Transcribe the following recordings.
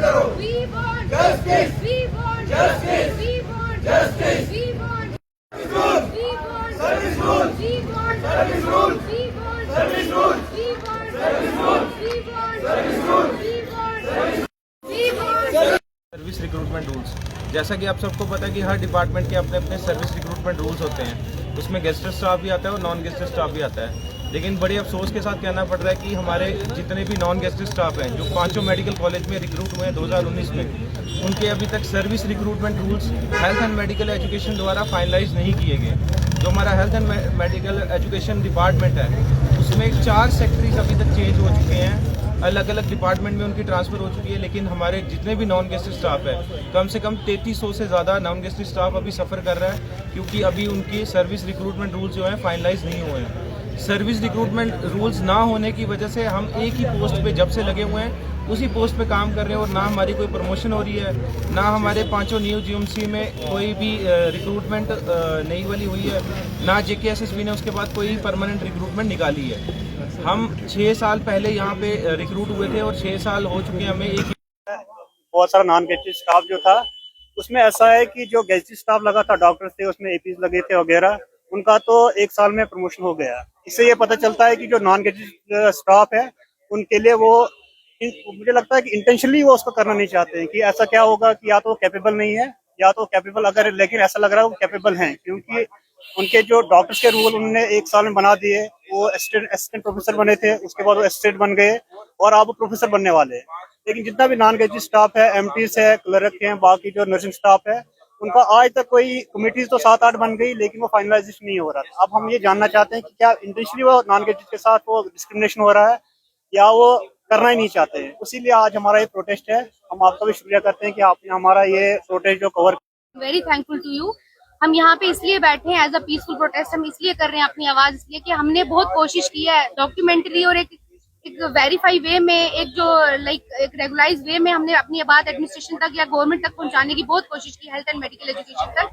We want justice. We want justice. We want justice. We want service rules. We want service rules. We want service rules. We want service rules. We want service rules. We want service rules. We want service recruitment rules. जैसा कि आप सबको पता है कि हर department के अपने अपने सर्विस रिक्रूटमेंट रूल्स होते हैं। उसमें गेस्टेड स्टाफ भी आता है और नॉन गेस्टेड स्टाफ भी आता है। लेकिन बड़े अफसोस के साथ कहना पड़ रहा है कि हमारे जितने भी नॉन गेस्टेड स्टाफ हैं जो 5 मेडिकल कॉलेज में रिक्रूट हुए हैं 2019 में, उनके अभी तक service recruitment rules health and medical education द्वारा फाइनलाइज नहीं किए गए। जो हमारा health and medical education department है उसमें 4 सेक्रेटरीज अभी तक चेंज हो चुके हैं, अलग अलग डिपार्टमेंट में उनकी ट्रांसफ़र हो चुकी है। लेकिन हमारे जितने भी नॉन गेस्टेड स्टाफ है कम से कम 3300 से ज़्यादा नॉन गेस्टेड स्टाफ अभी सफ़र कर रहा है, क्योंकि अभी उनकी सर्विस रिक्रूटमेंट रूल्स जो हैं फाइनलाइज नहीं हुए हैं। सर्विस रिक्रूटमेंट रूल्स ना होने की वजह से हम एक ही पोस्ट पे जब से लगे हुए हैं उसी पोस्ट पे काम कर रहे हैं और ना हमारी कोई प्रमोशन हो रही है, ना हमारे 5 न्यू जीएमसी में कोई भी रिक्रूटमेंट नई वाली हुई है, ना जेकेएसएसबी ने उसके बाद कोई परमानेंट रिक्रूटमेंट निकाली है। हम 6 साल पहले यहाँ पे रिक्रूट हुए थे और 6 साल हो चुके हैं हमें। एक बहुत सारा नॉन गेस्टेड स्टाफ जो था उसमें ऐसा है कि जो गेस्टेड स्टाफ लगा था, डॉक्टर्स थे उसमें एपीज लगे थे वगैरह, उनका तो 1 साल में प्रमोशन हो गया। इससे ये पता चलता है कि जो नॉन गेस्टेड स्टाफ है उनके लिए वो मुझे लगता है कि इंटेंशनली वो उसको करना नहीं चाहते हैं कि ऐसा क्या होगा कि या तो कैपेबल नहीं है या तो कैपेबल अगर, लेकिन ऐसा लग रहा है वो कैपेबल हैं, क्योंकि उनके जो डॉक्टर्स के रूल उन्होंने 1 साल में बना दिए। वो असिस्टेंट प्रोफेसर बने थे, उसके बाद वो असिस्टेंट बन गए और अब वो प्रोफेसर बनने वाले हैं। लेकिन जितना भी नॉन गेस्टेड स्टाफ है, एमटीज है, क्लर्क हैं, बाकी जो नर्सिंग स्टाफ है, उनका आज तक कोई कमिटीज तो 7-8 बन गई लेकिन वो फाइनलाइजेशन नहीं हो रहा था। अब हम ये जानना चाहते हैं कि क्या इंटेंशनली वो नॉन गेस्टेड के साथ वो डिस्क्रिमिनेशन हो रहा है या वो करना ही नहीं चाहते हैं। इसीलिए आज हमारा ये प्रोटेस्ट है। हम आपका भी शुक्रिया करते हैं कि आपने हमारा ये प्रोटेस्ट जो cover. Very thankful to you. हम यहाँ पे इसलिए बैठे हैं एज अ पीसफुल प्रोटेस्ट, हम इसलिए कर रहे हैं अपनी आवाज, इसलिए कि हमने बहुत कोशिश की है डॉक्यूमेंट्री और एक वेरीफाई वे में, एक जो एक रेगुलाइज वे में हमने अपनी बात एडमिनिस्ट्रेशन तक या गवर्नमेंट तक पहुंचाने की बहुत कोशिश की, हेल्थ एंड मेडिकल एजुकेशन तक,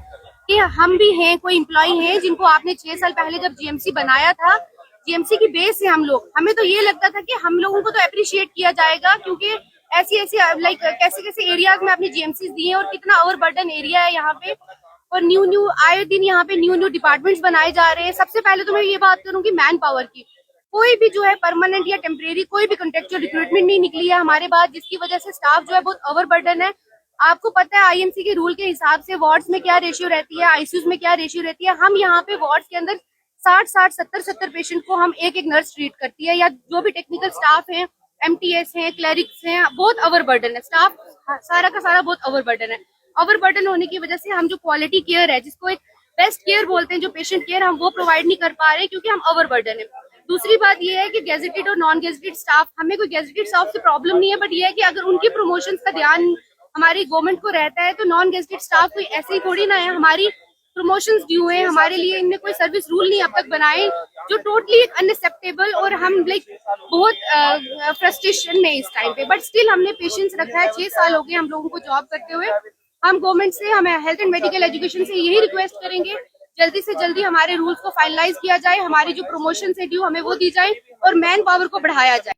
कि हम भी हैं, कोई एम्प्लॉय हैं जिनको आपने 6 साल पहले जब जीएमसी बनाया था, जीएमसी की बेस है हम लोग। हमें तो ये लगता था कि हम लोगों को तो अप्रिशिएट किया जाएगा, क्योंकि ऐसी कैसे कैसे एरियाज में आपने जीएमसी दी है और कितना ओवरबर्डन एरिया है यहाँ पे, और न्यू आए दिन यहाँ पे न्यू डिपार्टमेंट्स बनाए जा रहे हैं। सबसे पहले तो मैं ये बात करूंगी मैन पावर की, कोई भी जो है परमानेंट या टेम्परेरी कोई भी कॉन्ट्रेक्चुअल रिक्रूटमेंट नहीं निकली है हमारे पास, जिसकी वजह से स्टाफ जो है बहुत ओवरबर्डन है। आपको पता है आईएमसी के रूल के हिसाब से वार्ड्स में क्या रेशियो रहती है, आईसीयूज में क्या रेशियो रहती है। हम यहाँ पे वार्ड्स के अंदर 60-70 पेशेंट को हम एक नर्स ट्रीट करती है, या जो भी टेक्निकल स्टाफ है, एमटीएस हैं, क्लरिक्स हैं, बहुत ओवरबर्डन है स्टाफ, सारा का सारा बहुत ओवरबर्डन है। ओवरबर्डन होने की वजह से हम जो क्वालिटी केयर है, जिसको एक बेस्ट केयर बोलते हैं, जो पेशेंट केयर, हम वो प्रोवाइड नहीं कर पा रहे क्योंकि हम ओवरबर्डन है। दूसरी बात ये है कि गेजेटेड और नॉन गेजेटेड स्टाफ, हमें कोई गेजेटेड स्टाफ से प्रॉब्लम नहीं है, बट ये है कि अगर उनकी प्रमोशंस का ध्यान हमारी गवर्नमेंट को रहता है तो नॉन गेजेटेड स्टाफ कोई ऐसे ही थोड़ी ना है। हमारी प्रमोशंस ड्यू है, हमारे लिए इनने कोई सर्विस रूल नहीं अब तक बनाए, जो टोटली अनएक्सेप्टेबल, और हम बहुत फ्रस्ट्रेशन में इस टाइम पे, बट स्टिल हमने पेशेंस रखा है। 6 साल हो गए हम लोगों को जॉब करते हुए। हम गवर्नमेंट से, हमें हेल्थ एंड मेडिकल एजुकेशन से यही रिक्वेस्ट करेंगे, जल्दी से जल्दी हमारे रूल्स को फाइनलाइज किया जाए, हमारी जो प्रमोशन से ड्यू हमें वो दी जाए और मैन पावर को बढ़ाया जाए।